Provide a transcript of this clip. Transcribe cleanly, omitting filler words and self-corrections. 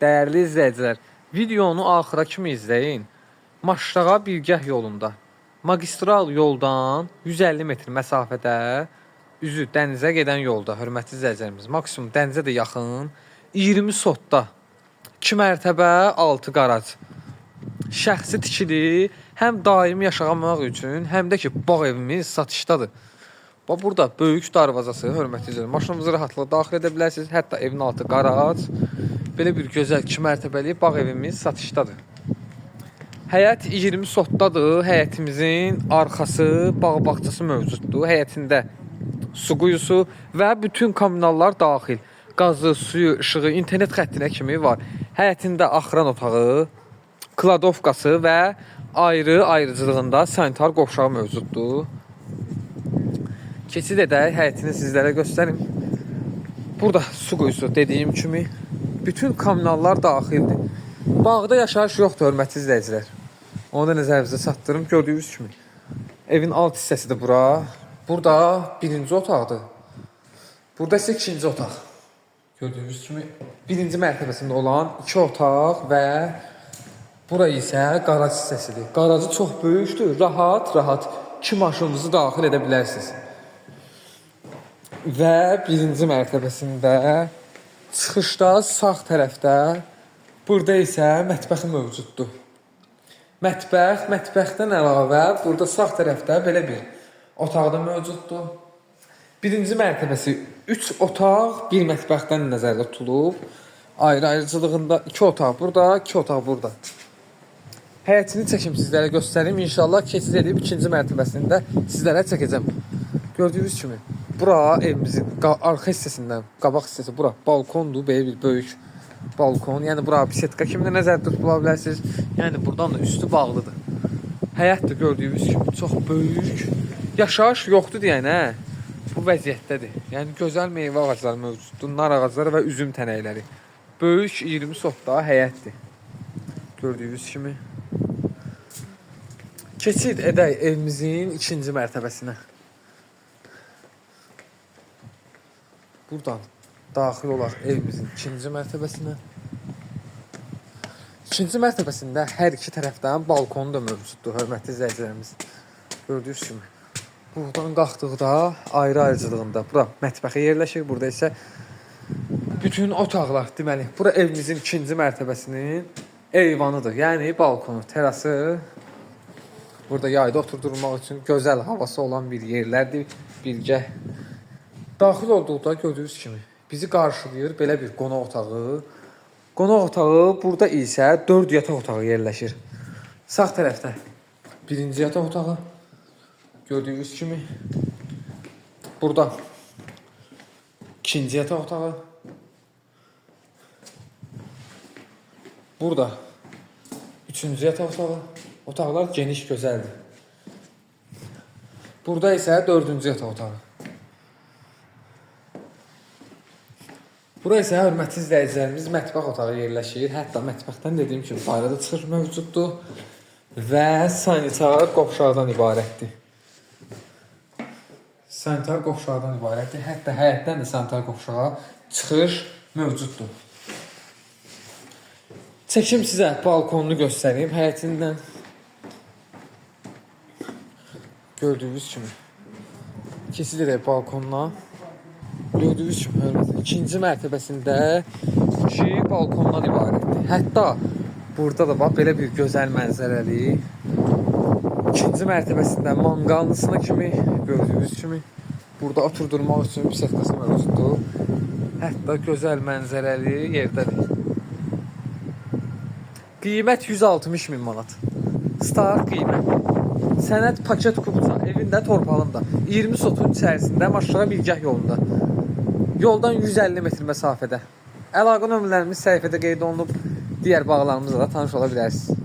Dəyərli izləyicilər, videonu axıra kimi izləyin. Maşrağa Bilgəh yolunda, magistral yoldan 150 metr məsafədə, üzü dənizə gedən yolda, hörmətli izləyicilərimiz, maksimum dənizə də yaxın, 20 sotda, 2 mərtəbə, 6 qarac. Şəxsi tikili, həm daimi yaşamaq üçün, həm də ki, bağ evimiz satışdadır. Burada böyük darvazası, hörmətli izləyicilər, maşınımızı rahatlıqla daxil edə bilərsiniz. Hətta evin altı qarac. Belə bir gözəl 2 mərtəbəli bağ evimiz satışdadır. Həyət 20 sotdadır. Həyətimizin arxası, bağ-bağçası mövcuddur. Həyətində su quyusu və bütün kommunallar daxil. Qazı, suyu, işığı, internet xəttinə kimi var. Həyətində axıran otağı, kladovkası və ayrı-ayrıcılığında sanitar qovşağı mövcuddur. Keçid edək, həyətini sizlərə göstərim. Burada su quyusu dediyim kimi bütün kommunallar daxildir. Bağda yaşayış yoxdur, hörmətli izləyicilər. Onu da nəzərinizə çatdırım. Gördüyünüz kimi evin alt hissəsidir bura. Burada birinci otaqdır. Burada isə ikinci otaq. Gördüyünüz kimi birinci mərtəbəsində olan 2 otaq və bura isə qarac hissəsidir. Qaracı çox böyükdür. Rahat 2 maşınınızı daxil edə bilərsiniz. Və birinci mərtəbəsində çıxışda sağ tərəfdə burada isə mətbəxi mövcuddur. Mətbəxdən əlavə burada sağ tərəfdə belə bir otaq da mövcuddur. Birinci mərtəbəsi 3 otaq, 1 mətbəxdən nəzərdə tutulub. Ayrı-ayrıcılığında 2 otaq burada, 2 otaq burada. Həyətini çəkim sizlərə göstərim. İnşallah keçid edib ikinci mərtəbəsində sizlərə çəkəcəm. Gördüyünüz kimi bura evimizin arxa hissəsindən, qabaq hissəsi bura balkondur, belə bir böyük balkon. Yəni bura bisetka kimi də nəzərdə tutula bilərsiniz. Yəni buradan da üstü bağlıdır. Həyət də gördüyünüz kimi çox böyük. Yaşayış yoxdur deyən, bu vəziyyətdədir. Yəni gözəl meyvə ağacları mövcuddur, nar ağacları və üzüm tənəkləri. Böyük 20 sotda həyətdir. Gördüyünüz kimi. Keçid edək evimizin ikinci mərtəbəsinə. Buradan daxil olaq evimizin ikinci mərtəbəsinə. İkinci mərtəbəsində hər iki tərəfdən balkonu da mövcuddur, hörmətli izləyicilərimiz. Gördüyünüz kimi. Buradan qalxdıqda ayrı-ayrıcılığında bura mətbəxə yerləşir. Burada isə bütün otaqlar, deməli, bura evimizin ikinci mərtəbəsinin eyvanıdır. Yəni balkonu, terası. Burada yayda oturdurmaq üçün gözəl havası olan bir yerlərdir. Bilgəh. Daxil olduqda gördüyünüz kimi bizi qarşılayır belə bir qonaq otağı. Qonaq otağı burada isə 4 yataq otağı yerləşir. Sağ tərəfdə birinci yataq otağı. Gördüyünüz kimi burada ikinci yataq otağı. Burada üçüncü yataq otağı. Otaqlar geniş, gözəldir. Burada isə 4-cü yataq otağı. Bura isə hörmətli izləyicilərimiz mətbəx otağı yerləşir. Hətta mətbəxdən dediyim kimi bayrağı çıxır mövcuddur və sanitar qovşaqdan ibarətdir. Sanitar qovşaqdan ibarətdir. Hətta həyətdən də sanitar qovşağa çıxış mövcuddur. Çəkim sizə balkonunu göstəreyim həyətindən. Gördüyünüz kimi keçid edək balkonuna. Gördüyünüz kimi hörmətli ikinci mərtəbəsində 2 balkondan ibarətdir. Hətta burada da bax belə bir gözəl mənzərəli. İkinci mərtəbəsində manqalısına kimi gördüyünüz kimi burada oturdurmaq üçün bisetkası mövcuddur. Hətta gözəl mənzərəli yerdədir. Qiymət 160 min manat. Start qiymət. Sənəd paket kubca, evində, torpağında, 20 sotun içərisində, Maşrağa Bilgəh yolunda. Yoldan 150 metr məsafədə. Əlaqə nömrələrimiz səhifədə qeyd olunub. Digər bağlarımızla da tanış ola bilərsiniz.